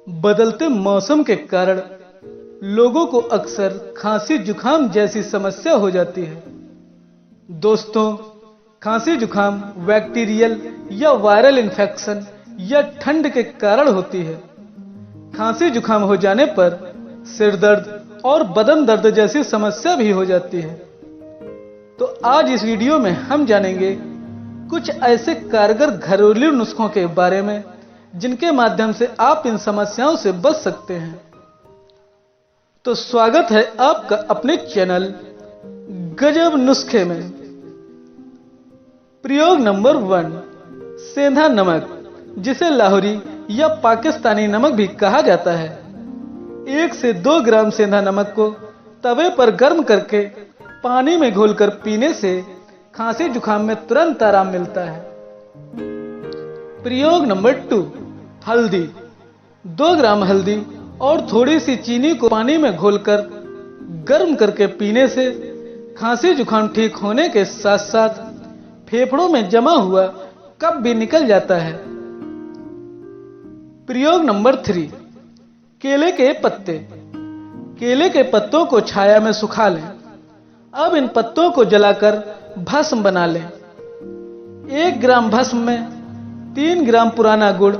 बदलते मौसम के कारण लोगों को अक्सर खांसी जुकाम जैसी समस्या हो जाती है। दोस्तों, खांसी जुकाम बैक्टीरियल या वायरल इन्फेक्शन या ठंड के कारण होती है। खांसी जुकाम हो जाने पर सिर दर्द और बदन दर्द जैसी समस्या भी हो जाती है। तो आज इस वीडियो में हम जानेंगे कुछ ऐसे कारगर घरेलू नुस्खों के बारे में जिनके माध्यम से आप इन समस्याओं से बच सकते हैं। तो स्वागत है आपका अपने चैनल गजब नुस्खे में। प्रयोग नंबर 1, सेंधा नमक, जिसे लाहौरी या पाकिस्तानी नमक भी कहा जाता है। 1 से 2 ग्राम सेंधा नमक को तवे पर गर्म करके पानी में घोलकर पीने से खांसी जुकाम में तुरंत आराम मिलता है। प्रयोग नंबर 2, हल्दी। 2 ग्राम हल्दी और थोड़ी सी चीनी को पानी में घोलकर गर्म करके पीने से खांसी जुकाम ठीक होने के साथ साथ फेफड़ों में जमा हुआ कफ भी निकल जाता है। प्रयोग नंबर 3, केले के पत्ते। केले के पत्तों को छाया में सुखा लें। अब इन पत्तों को जलाकर भस्म बना लें। 1 ग्राम भस्म में 3 ग्राम पुराना गुड़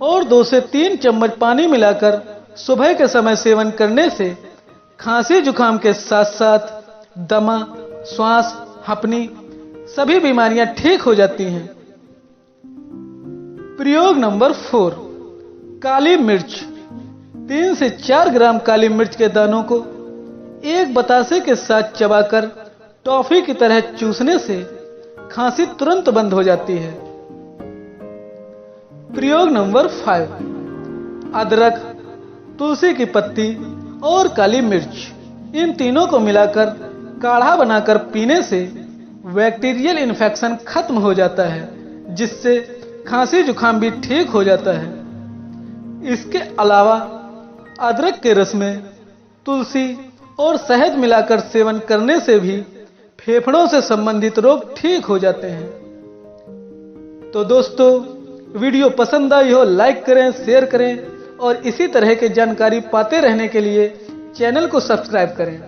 और 2 से 3 चम्मच पानी मिलाकर सुबह के समय सेवन करने से खांसी जुकाम के साथ साथ दमा, श्वास, हपनी सभी बीमारियां ठीक हो जाती हैं। प्रयोग नंबर 4, काली मिर्च। 3 से 4 ग्राम काली मिर्च के दानों को एक बतासे के साथ चबाकर टॉफी की तरह चूसने से खांसी तुरंत बंद हो जाती है। प्रयोग नंबर 5, अदरक, तुलसी की पत्ती और काली मिर्च। इन तीनों को मिलाकर काढ़ा बनाकर पीने से बैक्टीरियल इन्फेक्शन खत्म हो जाता है, जिससे खांसी जुकाम भी ठीक हो जाता है। इसके अलावा अदरक के रस में तुलसी और शहद मिलाकर सेवन करने से भी फेफड़ों से संबंधित रोग ठीक हो जाते हैं। तो दोस्तों, वीडियो पसंद आई हो लाइक करें, शेयर करें और इसी तरह की जानकारी पाते रहने के लिए चैनल को सब्सक्राइब करें।